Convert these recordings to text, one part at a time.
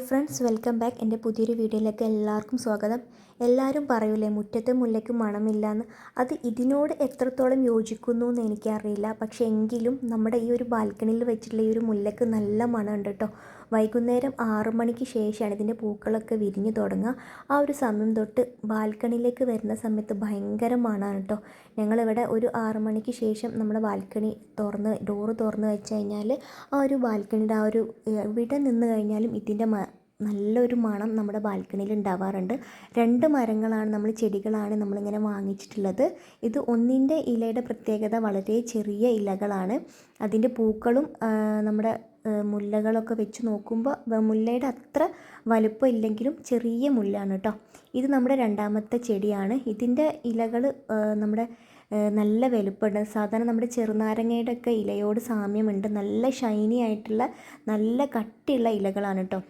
Hi friends, welcome back. എൻ്റെ പുതിയൊരു വീഡിയോയിലേക്ക് എല്ലാവർക്കും സ്വാഗതം. എല്ലാവരും പറയൂലേ മുറ്റത്തെ മുല്ലയ്ക്ക് മണമില്ലയെന്ന്. അത് ഇതിനോട് എത്രത്തോളം യോജിക്കുന്നു എന്ന് എനിക്കറിയില്ല. പക്ഷേ എങ്കിലും നമ്മുടെ ഈ ഒരു ബാൽക്കണിയിൽ വെച്ചിട്ടുള്ള ഈ ഒരു മുല്ലയ്ക്ക് നല്ല മണമുണ്ട് കേട്ടോ. വൈകുന്നേരം 6 മണിക്ക് ശേഷമാണ് ഇതിൻ്റെ പൂക്കളൊക്കെ വിരിഞ്ഞു തുടങ്ങുക. ആ ഒരു സമയം തൊട്ട് ബാൽക്കണിയിലേക്ക് വരുന്ന സമയത്ത് ഭയങ്കര മണമാണ് കേട്ടോ. ഞങ്ങളിവിടെ ഒരു 6 മണിക്ക് ശേഷം നമ്മുടെ ബാൽക്കണി ഡോറ് തുറന്ന് വെച്ച് കഴിഞ്ഞാൽ ആ ഒരു ബാൽക്കണിയുടെ ആ ഒരു ഇവിടെ നിന്ന് കഴിഞ്ഞാലും ഇതിൻ്റെ നല്ലൊരു മണം നമ്മുടെ ബാൽക്കണിയിൽ ഉണ്ടാവാറുണ്ട്. 2 മരങ്ങളാണ്, ചെടികളാണ് നമ്മളിങ്ങനെ വാങ്ങിച്ചിട്ടുള്ളത്. ഇത് ഒന്നിൻ്റെ ഇലയുടെ പ്രത്യേകത വളരെ ചെറിയ ഇലകളാണ്. അതിൻ്റെ പൂക്കളും നമ്മുടെ മുല്ലകളൊക്കെ വെച്ച് നോക്കുമ്പോൾ മുല്ലയുടെ അത്ര വലുപ്പം ഇല്ലെങ്കിലും ചെറിയ മുല്ലാണ് കേട്ടോ. ഇത് നമ്മുടെ 2ാമത്തെ ചെടിയാണ്. ഇതിൻ്റെ ഇലകൾ നമ്മുടെ നല്ല വലുപ്പമുണ്ട്. സാധാരണ നമ്മുടെ ചെറുനാരങ്ങയുടെ ഒക്കെ ഇലയോട് സാമ്യമുണ്ട്. നല്ല ഷൈനി ആയിട്ടുള്ള നല്ല കട്ടിയുള്ള ഇലകളാണ് കേട്ടോ.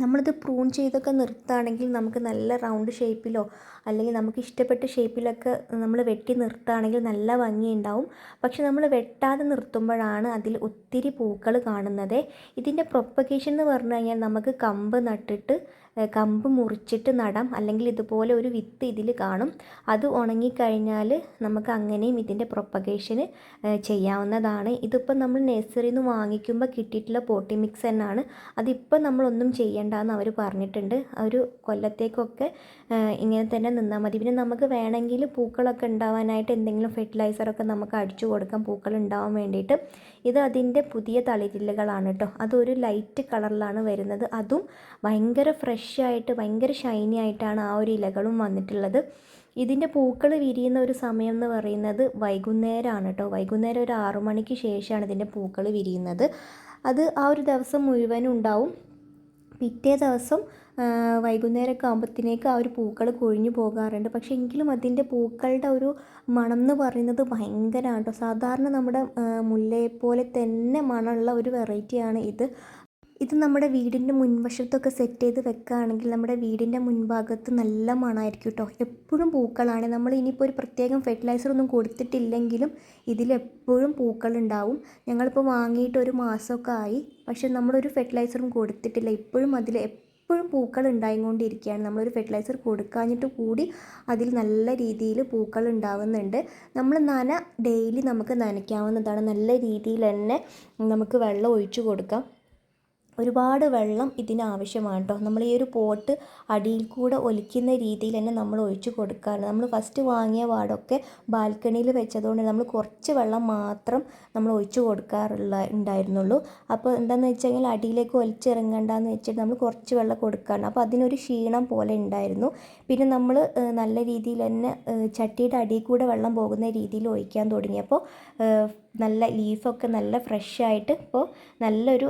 നമ്മളിത് പ്രൂൺ ചെയ്തൊക്കെ നിർത്തുകയാണെങ്കിൽ നമുക്ക് നല്ല റൗണ്ട് ഷേപ്പിലോ അല്ലെങ്കിൽ നമുക്ക് ഇഷ്ടപ്പെട്ട ഷേപ്പിലൊക്കെ നമ്മൾ വെട്ടി നിർത്തുകയാണെങ്കിൽ നല്ല ഭംഗിയുണ്ടാവും. പക്ഷെ നമ്മൾ വെട്ടാതെ നിർത്തുമ്പോഴാണ് അതിൽ ഒത്തിരി പൂക്കൾ കാണുന്നത്. ഇതിൻ്റെ പ്രൊപ്പഗേഷൻ എന്ന് പറഞ്ഞു കഴിഞ്ഞാൽ നമുക്ക് കമ്പ് മുറിച്ചിട്ട് നടാം, അല്ലെങ്കിൽ ഇതുപോലെ ഒരു വിത്ത് ഇതിൽ കാണും. അത് ഉണങ്ങിക്കഴിഞ്ഞാൽ നമുക്ക് അങ്ങനെയും ഇതിൻ്റെ പ്രൊപ്പഗേഷന് ചെയ്യാവുന്നതാണ്. ഇതിപ്പോൾ നമ്മൾ നഴ്സറിയിൽ നിന്ന് വാങ്ങിക്കുമ്പോൾ കിട്ടിയിട്ടുള്ള പോട്ടി മിക്സ് തന്നെയാണ്. അതിപ്പോൾ നമ്മളൊന്നും ചെയ്യേണ്ടെന്ന് അവർ പറഞ്ഞിട്ടുണ്ട്. ഒരു കൊല്ലത്തേക്കൊക്കെ ഇങ്ങനെ തന്നെ നിന്നാൽ മതി. പിന്നെ നമുക്ക് വേണമെങ്കിൽ പൂക്കളൊക്കെ ഉണ്ടാവാനായിട്ട് എന്തെങ്കിലും ഫെർട്ടിലൈസറൊക്കെ നമുക്ക് അടിച്ചു കൊടുക്കാം, പൂക്കൾ ഉണ്ടാവാൻ വേണ്ടിയിട്ട്. ഇത് അതിൻ്റെ പുതിയ തളിരിലകളാണ് കേട്ടോ. അതൊരു ലൈറ്റ് കളറിലാണ് വരുന്നത്. അതും ഭയങ്കര ഫ്രഷായിട്ട് ഭയങ്കര ഷൈനി ആയിട്ടാണ് ആ ഒരു ഇലകളും വന്നിട്ടുള്ളത്. ഇതിൻ്റെ പൂക്കൾ വിരിയുന്ന ഒരു സമയം എന്ന് പറയുന്നത് വൈകുന്നേരമാണ് കേട്ടോ. വൈകുന്നേരം ഒരു 6 മണിക്ക് ശേഷമാണ് ഇതിൻ്റെ പൂക്കൾ വിരിയുന്നത്. അത് ആ ഒരു ദിവസം മുഴുവനും ഉണ്ടാവും. പിറ്റേ ദിവസം വൈകുന്നേരമൊക്കെ ആകുമ്പോഴത്തേക്ക് ആ ഒരു പൂക്കൾ കൊഴിഞ്ഞു പോകാറുണ്ട്. പക്ഷേ എങ്കിലും അതിൻ്റെ പൂക്കളുടെ ഒരു മണം എന്ന് പറയുന്നത് ഭയങ്കരമാണ് കേട്ടോ. സാധാരണ നമ്മുടെ മുല്ലയെപ്പോലെ തന്നെ മണമുള്ള ഒരു വെറൈറ്റിയാണ് ഇത്. ഇത് നമ്മുടെ വീടിൻ്റെ മുൻവശത്തൊക്കെ സെറ്റ് ചെയ്ത് വെക്കുകയാണെങ്കിൽ നമ്മുടെ വീടിൻ്റെ മുൻഭാഗത്ത് നല്ല മണമായിരിക്കും കേട്ടോ. എപ്പോഴും പൂക്കളാണ്. നമ്മൾ ഇനിയിപ്പോൾ ഒരു പ്രത്യേകം ഫെർട്ടിലൈസറൊന്നും കൊടുത്തിട്ടില്ലെങ്കിലും ഇതിലെപ്പോഴും പൂക്കളുണ്ടാവും. ഞങ്ങളിപ്പോൾ വാങ്ങിയിട്ട് ഒരു മാസമൊക്കെ ആയി, പക്ഷെ നമ്മളൊരു ഫെർട്ടിലൈസറും കൊടുത്തിട്ടില്ല. ഇപ്പോഴും എപ്പോഴും പൂക്കൾ ഉണ്ടായിക്കൊണ്ടിരിക്കുകയാണ്. നമ്മളൊരു ഫെർട്ടിലൈസർ കൊടുക്കാഞ്ഞിട്ട് കൂടി അതിൽ നല്ല രീതിയിൽ പൂക്കൾ ഉണ്ടാവുന്നുണ്ട്. നമ്മൾ ഡെയിലി നമുക്ക് നനയ്ക്കാവുന്നതാണ്. നല്ല രീതിയിൽ തന്നെ നമുക്ക് വെള്ളം ഒഴിച്ചു കൊടുക്കാം. ഒരുപാട് വെള്ളം ഇതിന് ആവശ്യമാണ് കേട്ടോ. നമ്മൾ ഈ ഒരു പോട്ട് അടിയിൽ കൂടെ ഒലിക്കുന്ന രീതിയിൽ തന്നെ നമ്മൾ ഒഴിച്ച് കൊടുക്കാറുണ്ട്. നമ്മൾ ഫസ്റ്റ് വാങ്ങിയ പാടൊക്കെ ബാൽക്കണിയിൽ വെച്ചതുകൊണ്ട് നമ്മൾ കുറച്ച് വെള്ളം മാത്രം നമ്മൾ ഒഴിച്ച് ഉണ്ടായിരുന്നുള്ളൂ. അപ്പോൾ എന്താണെന്ന് വെച്ച് കഴിഞ്ഞാൽ അടിയിലേക്ക് ഒലിച്ചിറങ്ങണ്ടെന്ന് വെച്ചിട്ട് നമ്മൾ കുറച്ച് വെള്ളം കൊടുക്കാറുണ്ട്. അപ്പോൾ അതിനൊരു ക്ഷീണം പോലെ ഉണ്ടായിരുന്നു. പിന്നെ നമ്മൾ നല്ല രീതിയിൽ തന്നെ ചട്ടിയുടെ അടിയിൽ കൂടെ വെള്ളം പോകുന്ന രീതിയിൽ ഒഴിക്കാൻ തുടങ്ങിയപ്പോൾ നല്ല ലീഫൊക്കെ നല്ല ഫ്രഷായിട്ട് ഇപ്പോൾ നല്ലൊരു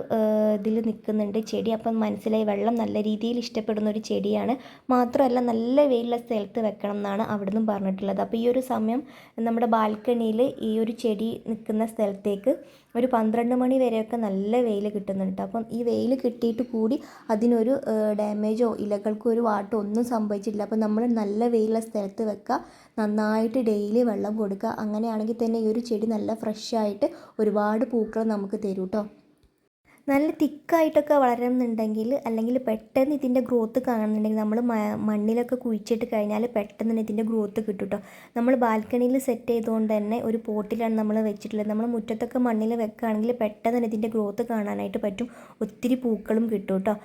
ഇതിൽ നിൽക്കുന്നുണ്ട് ചെടി. അപ്പം മനസ്സിലായി വെള്ളം നല്ല രീതിയിൽ ഇഷ്ടപ്പെടുന്ന ഒരു ചെടിയാണ്. മാത്രമല്ല നല്ല വെയിലുള്ള സ്ഥലത്ത് വെക്കണം എന്നാണ് അവിടെ നിന്നും പറഞ്ഞിട്ടുള്ളത്. അപ്പോൾ ഈ ഒരു സമയം നമ്മുടെ ബാൽക്കണിയിൽ ഈ ഒരു ചെടി നിൽക്കുന്ന സ്ഥലത്തേക്ക് ഒരു 12 മണി വരെയൊക്കെ നല്ല വെയിൽ കിട്ടുന്നുണ്ട്. അപ്പം ഈ വെയിൽ കിട്ടിയിട്ട് കൂടി അതിനൊരു ഡാമേജോ ഇലകൾക്കോ ഒരു വാട്ടോ ഒന്നും സംഭവിച്ചിട്ടില്ല. അപ്പം നമ്മൾ നല്ല വെയിലുള്ള സ്ഥലത്ത് വെക്കുക, നന്നായിട്ട് ഡെയിലി വെള്ളം കൊടുക്കുക. അങ്ങനെയാണെങ്കിൽ തന്നെ ഈ ഒരു ചെടി നല്ല ഫ്രഷായിട്ട് ഒരുപാട് പൂക്കൾ നമുക്ക് തരും കേട്ടോ. നല്ല തിക്കായിട്ടൊക്കെ വളരുന്നുണ്ടെങ്കിൽ അല്ലെങ്കിൽ പെട്ടെന്ന് ഇതിൻ്റെ ഗ്രോത്ത് കാണുന്നുണ്ടെങ്കിൽ നമ്മൾ മണ്ണിലൊക്കെ കുഴിച്ചിട്ട് കഴിഞ്ഞാൽ പെട്ടെന്ന് തന്നെ ഇതിൻ്റെ ഗ്രോത്ത് കിട്ടും കേട്ടോ. നമ്മൾ ബാൽക്കണിയിൽ സെറ്റ് ചെയ്തുകൊണ്ട് തന്നെ ഒരു പോട്ടിലാണ് നമ്മൾ വെച്ചിട്ടുള്ളത്. നമ്മൾ മുറ്റത്തൊക്കെ മണ്ണിൽ വെക്കുകയാണെങ്കിൽ പെട്ടെന്ന് തന്നെ ഇതിൻ്റെ ഗ്രോത്ത് കാണാനായിട്ട് പറ്റും. ഒത്തിരി പൂക്കളും കിട്ടും കേട്ടോ.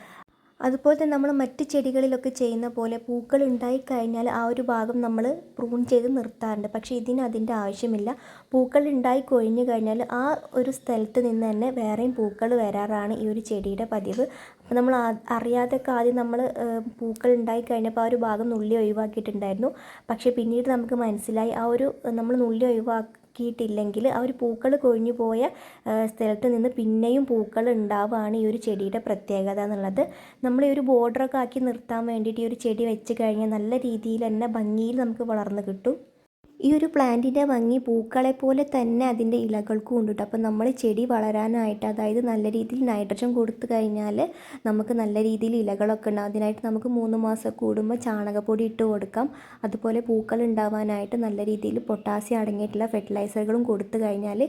അതുപോലെ തന്നെ നമ്മൾ മറ്റ് ചെടികളിലൊക്കെ ചെയ്യുന്ന പോലെ പൂക്കൾ ഉണ്ടായിക്കഴിഞ്ഞാൽ ആ ഒരു ഭാഗം നമ്മൾ പ്രൂൺ ചെയ്ത് നിർത്താറുണ്ട്. പക്ഷേ ഇതിന് അതിൻ്റെ ആവശ്യമില്ല. പൂക്കൾ ഉണ്ടായി കൊഴിഞ്ഞു കഴിഞ്ഞാൽ ആ ഒരു സ്ഥലത്ത് നിന്ന് തന്നെ വേറെയും പൂക്കൾ വരാറാണ് ഈ ഒരു ചെടിയുടെ പതിവ്. അപ്പോൾ നമ്മൾ അറിയാതൊക്കെ ആദ്യം നമ്മൾ പൂക്കൾ ഉണ്ടായി കഴിഞ്ഞപ്പോൾ ആ ഒരു ഭാഗം നുള്ളി ഒഴിവാക്കിയിട്ടുണ്ടായിരുന്നു. പക്ഷേ പിന്നീട് നമുക്ക് മനസ്സിലായി ആ ഒരു നമ്മൾ നുള്ളി ില്ലെങ്കിൽ ആ ഒരു പൂക്കൾ കൊഴിഞ്ഞു പോയ സ്ഥലത്ത് നിന്ന് പിന്നെയും പൂക്കൾ ഉണ്ടാവുകയാണ് ഈ ഒരു ചെടിയുടെ പ്രത്യേകത എന്നുള്ളത്. നമ്മൾ ഈ ഒരു ബോർഡറൊക്കെ ആക്കി നിർത്താൻ വേണ്ടിയിട്ട് ഈ ഒരു ചെടി വെച്ച് കഴിഞ്ഞാൽ നല്ല രീതിയിൽ തന്നെ ഭംഗിയിൽ നമുക്ക് വളർന്ന് കിട്ടും. ഈ ഒരു പ്ലാന്റിൻ്റെ ഭംഗി പൂക്കളെ പോലെ തന്നെ അതിൻ്റെ ഇലകൾക്കും ഉണ്ട് കേട്ടോ. അപ്പം നമ്മൾ ചെടി വളരാനായിട്ട്, അതായത് നല്ല രീതിയിൽ നൈട്രജൻ കൊടുത്തു കഴിഞ്ഞാൽ നമുക്ക് നല്ല രീതിയിൽ ഇലകളൊക്കെ ഉണ്ടാകും. അതിനായിട്ട് നമുക്ക് 3 മാസം കൂടുമ്പോൾ ചാണകപ്പൊടി ഇട്ട് കൊടുക്കാം. അതുപോലെ പൂക്കൾ ഉണ്ടാവാനായിട്ട് നല്ല രീതിയിൽ പൊട്ടാസ്യം അടങ്ങിയിട്ടുള്ള ഫെർട്ടിലൈസറുകളും കൊടുത്തു കഴിഞ്ഞാൽ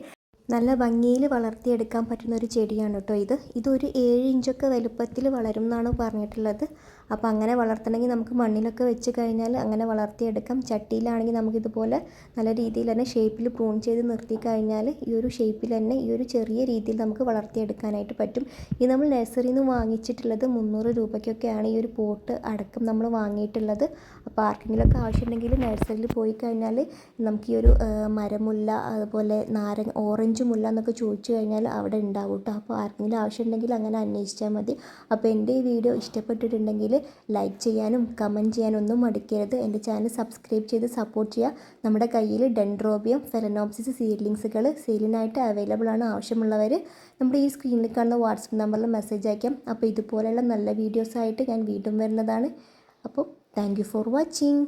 നല്ല ഭംഗിയിൽ വളർത്തിയെടുക്കാൻ പറ്റുന്ന ഒരു ചെടിയാണ് കേട്ടോ ഇതൊരു 7 ഇഞ്ചൊക്കെ വലുപ്പത്തിൽ വളരും എന്നാണ് പറഞ്ഞിട്ടുള്ളത്. അപ്പോൾ അങ്ങനെ വളർത്തണമെങ്കിൽ നമുക്ക് മണ്ണിലൊക്കെ വെച്ച് കഴിഞ്ഞാൽ അങ്ങനെ വളർത്തിയെടുക്കാം. ചട്ടിയിലാണെങ്കിൽ നമുക്കിതുപോലെ നല്ല രീതിയിൽ തന്നെ ഷേപ്പിൽ പ്രൂൺ ചെയ്ത് നിർത്തി കഴിഞ്ഞാൽ ഈ ഒരു ഷേപ്പിൽ തന്നെ ഈ ഒരു ചെറിയ രീതിയിൽ നമുക്ക് വളർത്തിയെടുക്കാനായിട്ട് പറ്റും. ഇത് നമ്മൾ നഴ്സറിയിൽ നിന്ന് വാങ്ങിച്ചിട്ടുള്ളത് 300 രൂപയ്ക്കൊക്കെയാണ് ഈ ഒരു പോട്ട് അടക്കം നമ്മൾ വാങ്ങിയിട്ടുള്ളത്. അപ്പോൾ ആർക്കെങ്കിലുമൊക്കെ ആവശ്യമുണ്ടെങ്കിൽ നഴ്സറിയിൽ പോയി കഴിഞ്ഞാൽ നമുക്ക് ഈ ഒരു മരമുല്ല അതുപോലെ ഓറഞ്ച് മുല്ല എന്നൊക്കെ ചോദിച്ചു കഴിഞ്ഞാൽ അവിടെ ഉണ്ടാവും കേട്ടോ. അപ്പോൾ ആർക്കെങ്കിലും ആവശ്യമുണ്ടെങ്കിൽ അങ്ങനെ അന്വേഷിച്ചാൽ മതി. അപ്പോൾ എൻ്റെ ഈ വീഡിയോ ഇഷ്ടപ്പെട്ടിട്ടുണ്ടെങ്കിൽ ലൈക്ക് ചെയ്യാനും കമൻറ്റ് ചെയ്യാനും ഒന്നും മടിക്കരുത്. എൻ്റെ ചാനൽ സബ്സ്ക്രൈബ് ചെയ്ത് സപ്പോർട്ട് ചെയ്യുക. നമ്മുടെ കയ്യിൽ ഡെൻഡ്രോബിയം ഫെലനോപ്സിസ് സീഡ്ലിങ്സുകൾ സെയിലിനായിട്ട് അവൈലബിൾ ആണ്. ആവശ്യമുള്ളവർ നമ്മുടെ ഈ സ്ക്രീനിൽ കാണുന്ന വാട്സപ്പ് നമ്പറിൽ മെസ്സേജ് അയക്കാം. അപ്പോൾ ഇതുപോലെയുള്ള നല്ല വീഡിയോസായിട്ട് ഞാൻ വീണ്ടും വരുന്നതാണ്. അപ്പോൾ താങ്ക് യു ഫോർ വാച്ചിങ്.